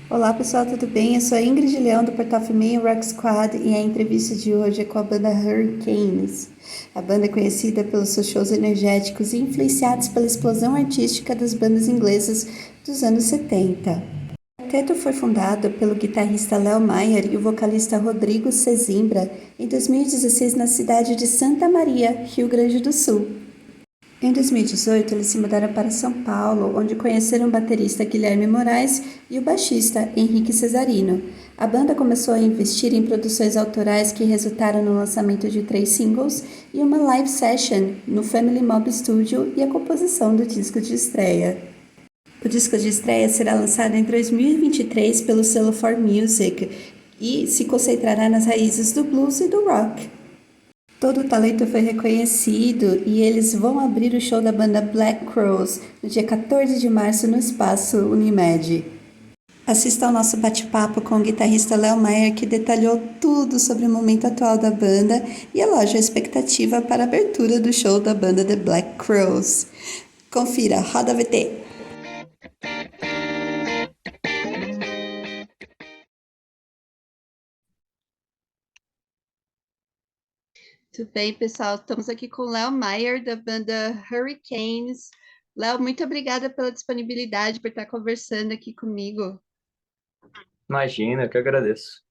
Olá pessoal, tudo bem? Eu sou a Ingrid Leão do Portal Female Rock Squad e a entrevista de hoje é com a banda Hurricanes. A banda é conhecida pelos seus shows energéticos e influenciados pela explosão artística das bandas inglesas dos anos 70. O quarteto foi fundado pelo guitarrista Léo Mayer e o vocalista Rodrigo Sesimbra em 2016 na cidade de Santa Maria, Rio Grande do Sul. Em 2018, eles se mudaram para São Paulo, onde conheceram o baterista Guilherme Moraes e o baixista Henrique Cesarino. A banda começou a investir em produções autorais que resultaram no lançamento de 3 singles e uma live session no Family Mob Studio e a composição do disco de estreia. O disco de estreia será lançado em 2023 pelo selo For Music e se concentrará nas raízes do blues e do rock. Todo o talento foi reconhecido e eles vão abrir o show da banda Black Crowes no dia 14 de março no Espaço Unimed. Assista ao nosso bate-papo com o guitarrista Léo Mayer, que detalhou tudo sobre o momento atual da banda e, é lógico, a expectativa para a abertura do show da banda The Black Crowes. Confira, roda VT! Tudo bem, pessoal? Estamos aqui com o Léo Mayer, da banda Hurricanes. Léo, muito obrigada pela disponibilidade, por estar conversando aqui comigo. Imagina, eu que agradeço.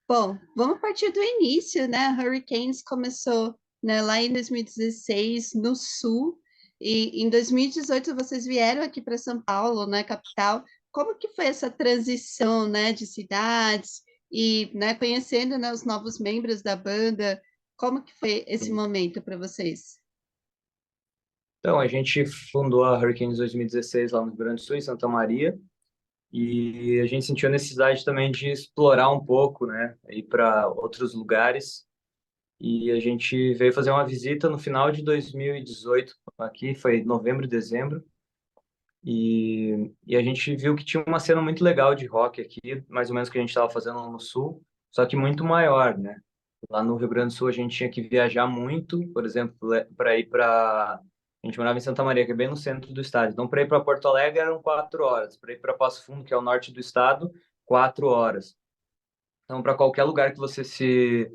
Bom, vamos partir do início, né? Hurricanes começou, né, lá em 2016, no Sul, e em 2018 vocês vieram aqui para São Paulo, né, capital. Como que foi essa transição, né, de cidades e, né, conhecendo, né, os novos membros da banda? Como que foi esse Sim. momento para vocês? Então, a gente fundou a Hurricanes 2016 lá no Rio Grande do Sul, em Santa Maria, e a gente sentiu a necessidade também de explorar um pouco, né, ir para outros lugares. E a gente veio fazer uma visita no final de 2018, aqui foi novembro e dezembro, e a gente viu que tinha uma cena muito legal de rock aqui, mais ou menos que a gente estava fazendo lá no Sul, só que muito maior, né? Lá no Rio Grande do Sul a gente tinha que viajar muito, por exemplo, para ir para. A gente morava em Santa Maria, que é bem no centro do estado. Então, para ir para Porto Alegre eram 4 horas. Para ir para Passo Fundo, que é o norte do estado, 4 horas. Então, para qualquer lugar que você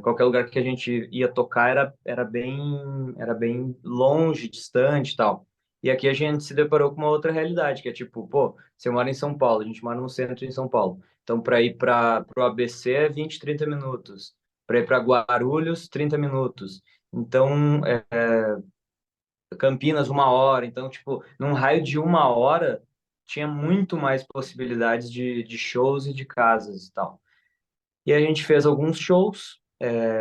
qualquer lugar que a gente ia tocar era bem longe, distante e tal. E aqui a gente se deparou com uma outra realidade, que é tipo, pô, você mora em São Paulo, a gente mora no centro em São Paulo. Então, para ir para o ABC é 20, 30 minutos. Para ir para Guarulhos, 30 minutos. Então, Campinas, 1 hora. Então, tipo, num raio de 1 hora, tinha muito mais possibilidades de shows e de casas e tal. E a gente fez alguns shows,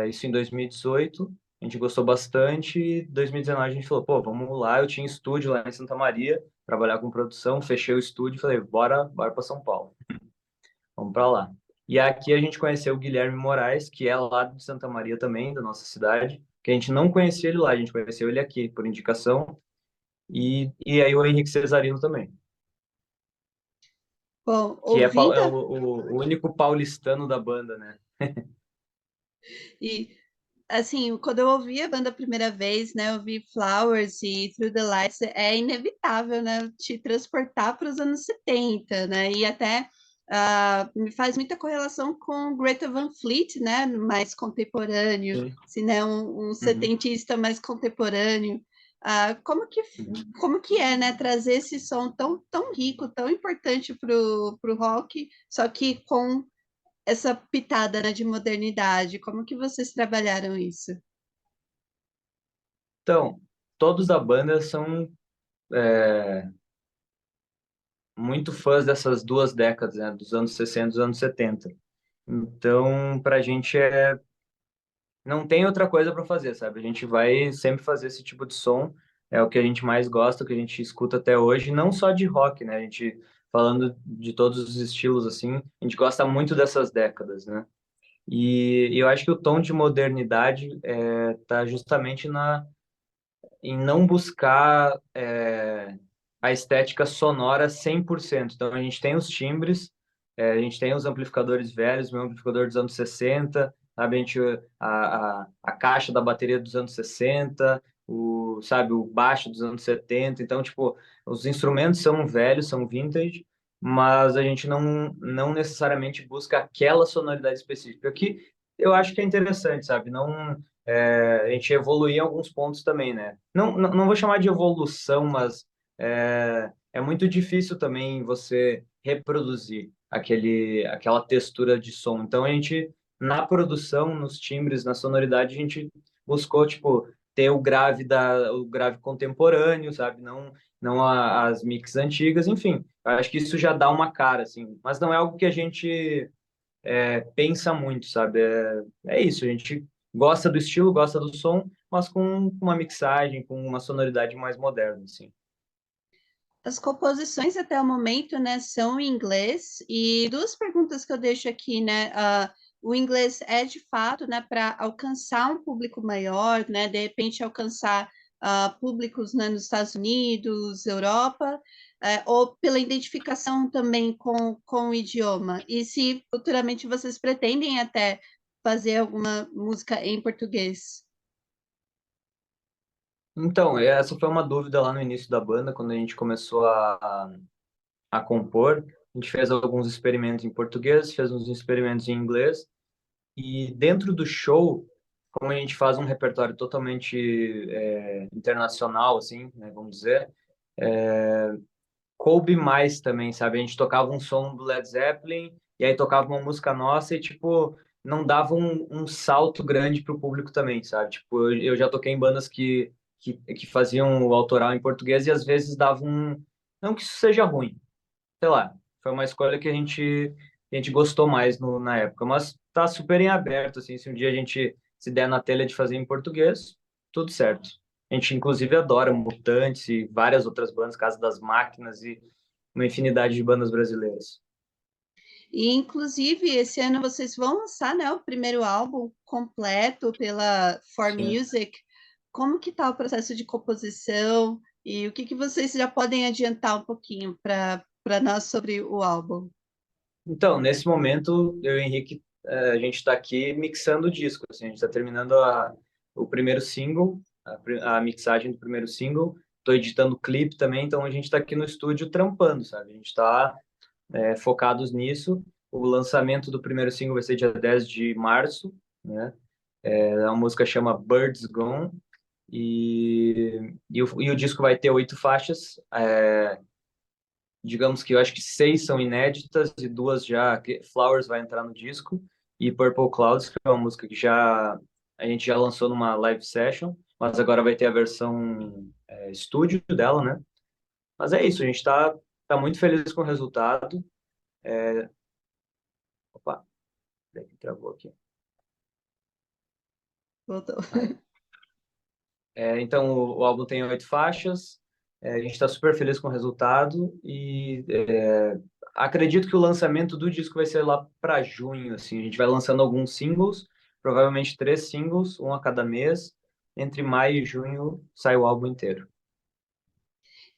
isso em 2018, a gente gostou bastante, e em 2019 a gente falou, pô, vamos lá, eu tinha estúdio lá em Santa Maria, trabalhar com produção, fechei o estúdio e falei, bora para São Paulo, vamos para lá. E aqui a gente conheceu o Guilherme Moraes, que é lá de Santa Maria também, da nossa cidade, que a gente não conhecia ele lá, a gente conheceu ele aqui, por indicação, e aí o Henrique Cesarino também, Bom, que ouvindo é o único paulistano da banda, né? e assim, quando eu ouvi a banda a primeira vez, né, eu vi Flowers e Through the Lights, é inevitável, né, te transportar para os anos 70, né, e até me faz muita correlação com Greta Van Fleet, né, mais contemporâneo, Sim. se né, um Uhum. setentista mais contemporâneo. Ah, como que é, né, trazer esse som tão rico, tão importante pro rock, só que com essa pitada, né, de modernidade. Como que vocês trabalharam isso? Então, todos da banda são muito fãs dessas duas décadas, né, dos anos 60 e dos anos 70. Então, pra gente não tem outra coisa para fazer, sabe? A gente vai sempre fazer esse tipo de som, é o que a gente mais gosta, o que a gente escuta até hoje, não só de rock, né? A gente falando de todos os estilos assim, a gente gosta muito dessas décadas, né? E eu acho que o tom de modernidade tá justamente em não buscar a estética sonora 100%. Então, a gente tem os timbres, a gente tem os amplificadores velhos, meu amplificador dos anos 60, sabe? A caixa da bateria dos anos 60, sabe, o baixo dos anos 70. Então, tipo, os instrumentos são velhos, são vintage, mas a gente não necessariamente busca aquela sonoridade específica, que eu acho que é interessante, sabe? Não, a gente evoluir em alguns pontos também, né? Não vou chamar de evolução, mas é muito difícil também você reproduzir aquela textura de som. Então, a gente, na produção, nos timbres, na sonoridade, a gente buscou, tipo, ter o grave contemporâneo, sabe? Não as mix antigas, enfim. Eu acho que isso já dá uma cara, assim. Mas não é algo que a gente pensa muito, sabe? É isso, a gente gosta do estilo, gosta do som, mas com uma mixagem, com uma sonoridade mais moderna, assim. As composições até o momento, né, são em inglês. E duas perguntas que eu deixo aqui, né? O inglês é de fato, né, para alcançar um público maior, né? De repente alcançar públicos, né, nos Estados Unidos, Europa, ou pela identificação também com o idioma. E se futuramente vocês pretendem até fazer alguma música em português? Então, essa foi uma dúvida lá no início da banda, quando a gente começou a compor. A gente fez alguns experimentos em português, fez uns experimentos em inglês, e dentro do show, como a gente faz um repertório totalmente internacional, assim, né, vamos dizer, coube mais também, sabe? A gente tocava um som do Led Zeppelin e aí tocava uma música nossa e, tipo, não dava um salto grande pro público também, sabe? Tipo, eu já toquei em bandas que faziam o autoral em português e às vezes davam um... Não que isso seja ruim, sei lá, foi uma escolha que a gente gostou mais na época, mas tá super em aberto, assim, se um dia a gente se der na telha de fazer em português, tudo certo. A gente, inclusive, adora Mutantes e várias outras bandas, Casa das Máquinas e uma infinidade de bandas brasileiras. E, inclusive, esse ano vocês vão lançar, né, o primeiro álbum completo pela For Sim. Music. Como que está o processo de composição e o que que vocês já podem adiantar um pouquinho para nós sobre o álbum? Então, nesse momento, eu e o Henrique, a gente está aqui mixando o disco, assim, a gente está terminando o primeiro single, a mixagem do primeiro single, estou editando o clipe também, então a gente está aqui no estúdio trampando, sabe? A gente está focados nisso. O lançamento do primeiro single vai ser dia 10 de março, né? A música chama Birds Gone e o disco vai ter 8 faixas. Digamos que eu acho que 6 são inéditas e duas já. Flowers vai entrar no disco e Purple Clouds, que é uma música que já a gente já lançou numa live session, mas agora vai ter a versão estúdio dela, né? Mas é isso, a gente tá muito feliz com o resultado. Opa, daqui travou aqui. Voltou. Aí. Então, o álbum tem 8 faixas, a gente está super feliz com o resultado e acredito que o lançamento do disco vai ser lá para junho, assim, a gente vai lançando alguns singles, provavelmente 3 singles, um a cada mês, entre maio e junho sai o álbum inteiro.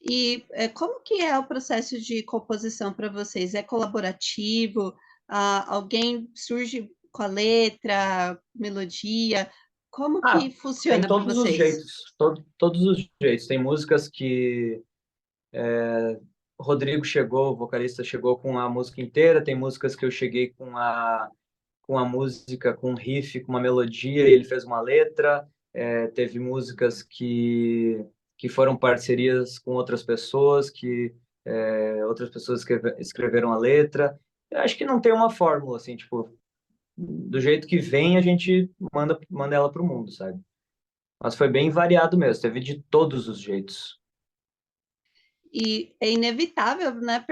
E como que é o processo de composição para vocês? É colaborativo? Alguém surge com a letra, melodia? Como que Tem funciona para todos os vocês? jeitos, todos os jeitos, tem músicas que o Rodrigo chegou, o vocalista chegou com a música inteira, tem músicas que eu cheguei com a música, com um riff, com uma melodia, e ele fez uma letra. Teve músicas que foram parcerias com outras pessoas, que outras pessoas escreveram a letra. Eu acho que não tem uma fórmula, assim, tipo, do jeito que vem, a gente manda ela para o mundo, sabe? Mas foi bem variado mesmo, teve de todos os jeitos. E é inevitável, né,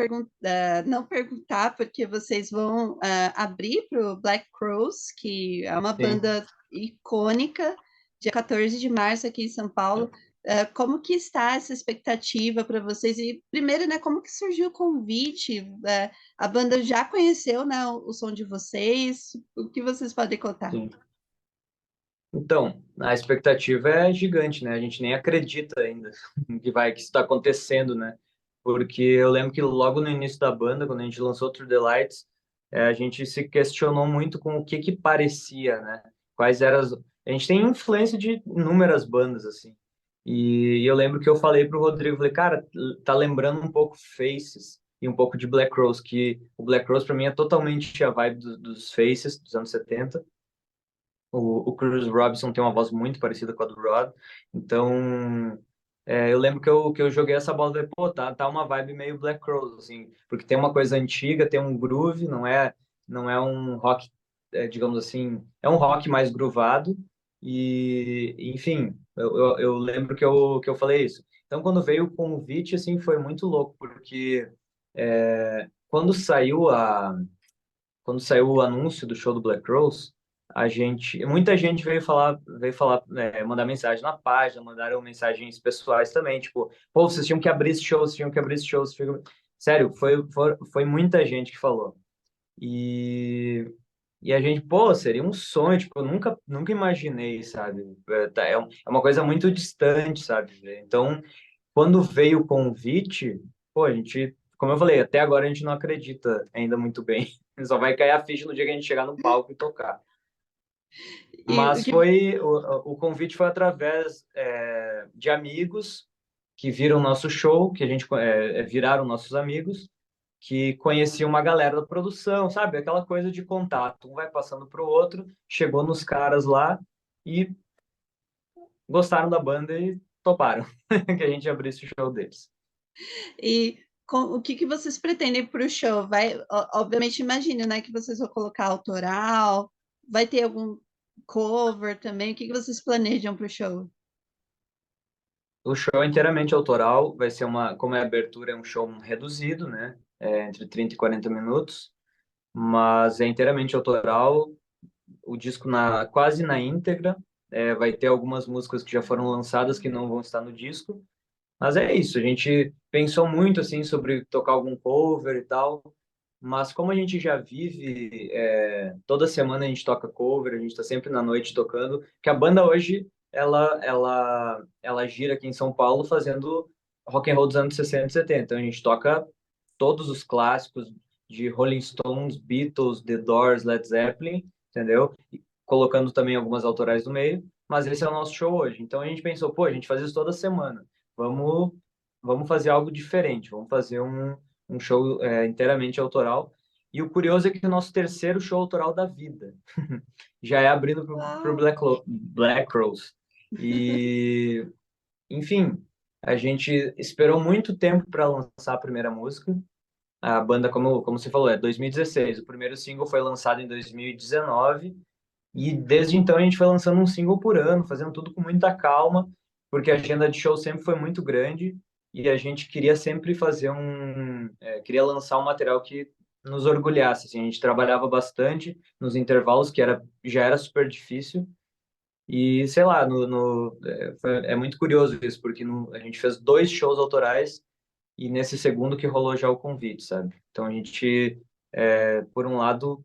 não perguntar, porque vocês vão abrir para o Black Crowes, que é uma Sim. banda icônica, dia 14 de março aqui em São Paulo. Como que está essa expectativa para vocês? E primeiro, né, como que surgiu o convite? A banda já conheceu, né, o som de vocês? O que vocês podem contar? Sim. Então, a expectativa é gigante, né? A gente nem acredita ainda que isso está acontecendo, né? Porque eu lembro que logo no início da banda, quando a gente lançou Through the Lights, a gente se questionou muito com o que parecia, né? Quais eram as... A gente tem influência de inúmeras bandas, assim. E eu lembro que eu falei pro Rodrigo, falei, cara, tá lembrando um pouco Faces. e um pouco de Black Rose, que o Black Rose para mim é totalmente a vibe dos Faces dos anos 70. O Chris Robinson tem uma voz muito parecida com a do Rod, então eu lembro que eu joguei essa bola e falei, pô, tá uma vibe meio Black Rose, assim, porque tem uma coisa antiga, tem um groove, não é um rock, digamos assim, é um rock mais groovado, e, enfim, eu lembro que eu falei isso. Então, quando veio o convite, assim, foi muito louco, porque quando saiu o anúncio do show do Black Rose, muita gente veio falar, mandar mensagem na página, mandaram mensagens pessoais também, tipo, pô, vocês tinham que abrir esse show, vocês tinham que abrir esse show, sério, foi muita gente que falou. E, e a gente, pô, seria um sonho, tipo, eu nunca imaginei, sabe? É uma coisa muito distante, sabe? Então, quando veio o convite, pô, a gente, como eu falei, até agora a gente não acredita ainda muito bem. Só vai cair a ficha no dia que a gente chegar no palco e tocar. E o Mas que o convite foi através de amigos que viram nosso show, que a gente viraram nossos amigos, que conheciam uma galera da produção, sabe? Aquela coisa de contato, um vai passando para o outro, chegou nos caras lá e gostaram da banda e toparam que a gente abrisse o show deles. o que vocês pretendem para o show? Obviamente, imagino, né, que vocês vão colocar autoral, vai ter algum cover também. O que vocês planejam para o show? O show é inteiramente autoral, vai ser como é a abertura, é um show reduzido, né? Entre 30 e 40 minutos, mas é inteiramente autoral, o disco quase na íntegra, vai ter algumas músicas que já foram lançadas que não vão estar no disco, mas é isso, a gente pensou muito, assim, sobre tocar algum cover e tal, mas como a gente já vive, toda semana a gente toca cover, a gente está sempre na noite tocando, que a banda hoje, ela gira aqui em São Paulo fazendo rock and roll dos anos 60 e 70. Então a gente toca todos os clássicos de Rolling Stones, Beatles, The Doors, Led Zeppelin, entendeu? E colocando também algumas autorais no meio, mas esse é o nosso show hoje. Então a gente pensou, pô, a gente faz isso toda semana. Vamos, vamos fazer algo diferente, vamos fazer um show inteiramente autoral. E o curioso é que o nosso terceiro show autoral da vida já é abrindo pro Uau! Black Rose. E, enfim, a gente esperou muito tempo para lançar a primeira música. A banda, como você falou, é 2016. O primeiro single foi lançado em 2019. E desde então a gente foi lançando um single por ano, fazendo tudo com muita calma, porque a agenda de show sempre foi muito grande e a gente queria sempre queria lançar um material que nos orgulhasse. Assim, a gente trabalhava bastante nos intervalos, já era super difícil. E sei lá, é muito curioso isso, porque a gente fez 2 shows autorais e nesse segundo que rolou já o convite, sabe? Então a gente, por um lado,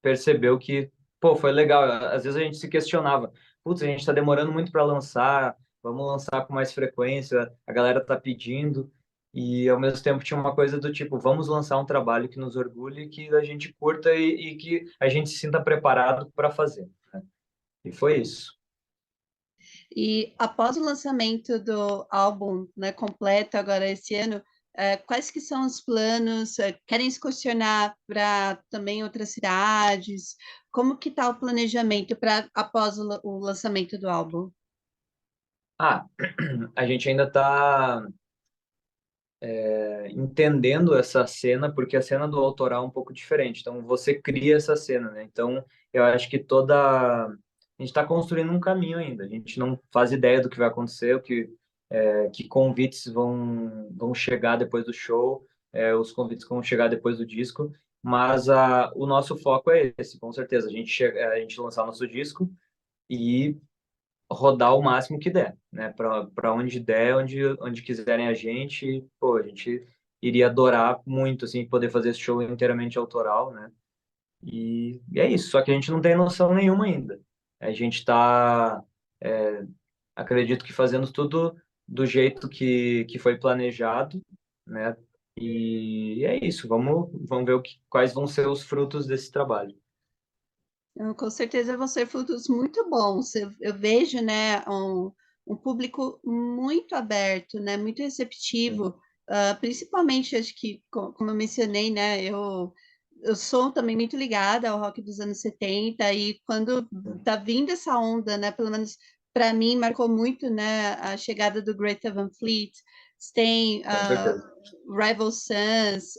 percebeu que, pô, foi legal. Às vezes a gente se questionava, putz, a gente está demorando muito para lançar, vamos lançar com mais frequência, a galera tá pedindo, e ao mesmo tempo tinha uma coisa do tipo, vamos lançar um trabalho que nos orgulhe, que a gente curta e que a gente se sinta preparado para fazer, né? E foi isso. E após o lançamento do álbum, né, completo agora esse ano, quais que são os planos? Querem excursionar para também outras cidades? Como que está o planejamento para após o lançamento do álbum? Ah, a gente ainda está entendendo essa cena, porque a cena do autoral é um pouco diferente. Então, você cria essa cena, né? Então, eu acho que a gente está construindo um caminho ainda. A gente não faz ideia do que vai acontecer, que convites vão chegar depois do show, os convites que vão chegar depois do disco. Mas o nosso foco é esse, com certeza. A gente lançar nosso disco e rodar o máximo que der, né? Para onde der, onde quiserem a gente, pô, a gente iria adorar muito, assim, poder fazer esse show inteiramente autoral, né? E é isso, só que a gente não tem noção nenhuma ainda. A gente está, acredito que fazendo tudo do jeito que foi planejado, né? E é isso, vamos ver quais vão ser os frutos desse trabalho. Então, com certeza vão ser frutos muito bons. Eu vejo, né, um público muito aberto, né, muito receptivo. principalmente, acho que, como eu mencionei, né, eu sou também muito ligada ao rock dos anos 70 e quando tá vindo essa onda, né, pelo menos para mim, marcou muito, né, a chegada do Greta Van Fleet, tem Com certeza. Rival Sons,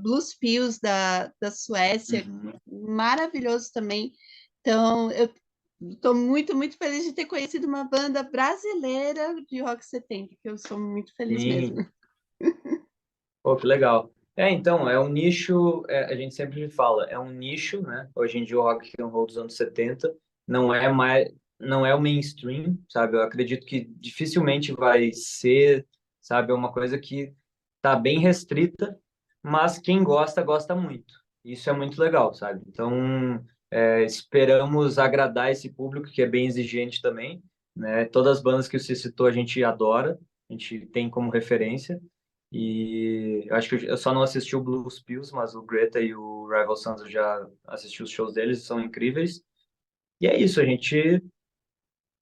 Blues Pills da Suécia, Uhum. maravilhoso também. Então, eu estou muito, muito feliz de ter conhecido uma banda brasileira de rock 70, que eu sou muito feliz mesmo. Sim. Pô, que legal. Então, é um nicho, a gente sempre fala, é um nicho, né? Hoje em dia o rock and roll dos anos 70 não é mais, não é o mainstream, sabe? Eu acredito que dificilmente vai ser, sabe? É uma coisa que tá bem restrita, mas quem gosta, gosta muito. Isso é muito legal, sabe? Então, esperamos agradar esse público que é bem exigente também, né? Todas as bandas que você citou a gente adora, a gente tem como referência. E eu acho que eu só não assisti o Blues Pills, mas o Greta e o Rival Sons eu já assisti os shows deles, são incríveis. E é isso, a gente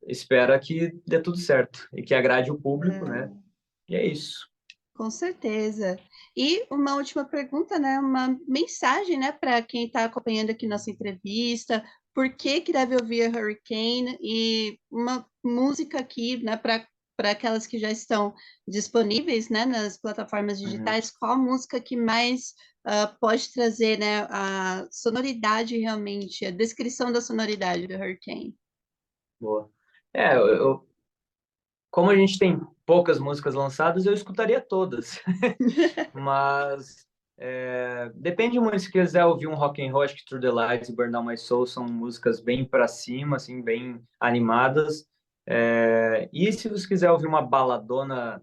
espera que dê tudo certo e que agrade o público, né? E é isso. Com certeza. E uma última pergunta, né? Uma mensagem, né, para quem está acompanhando aqui nossa entrevista. Por que que deve ouvir a Hurricane e uma música aqui, né, para aquelas que já estão disponíveis, né, nas plataformas Uhum. digitais? Qual música que mais pode trazer, né, a sonoridade realmente, a descrição da sonoridade do Hurricane? Boa. Como a gente tem poucas músicas lançadas, eu escutaria todas. Mas depende muito se quiser ouvir um rock and roll, acho que Through the Lights e Burn Down My Soul são músicas bem para cima, assim, bem animadas. E se você quiser ouvir uma baladona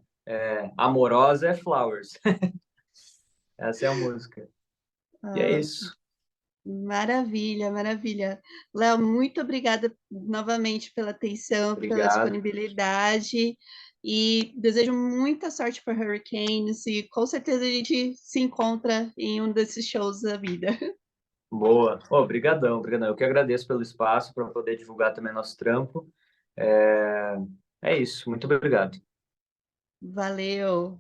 amorosa, é Flowers. Essa é a música. E é Ah, isso. maravilha, maravilha. Léo, muito obrigada novamente pela atenção, pela Obrigado. disponibilidade e desejo muita sorte para Hurricanes e com certeza a gente se encontra em um desses shows da vida. Boa. Obrigadão, obrigadão. Eu que agradeço pelo espaço para poder divulgar também nosso trampo. É, é isso. Muito obrigado. Valeu!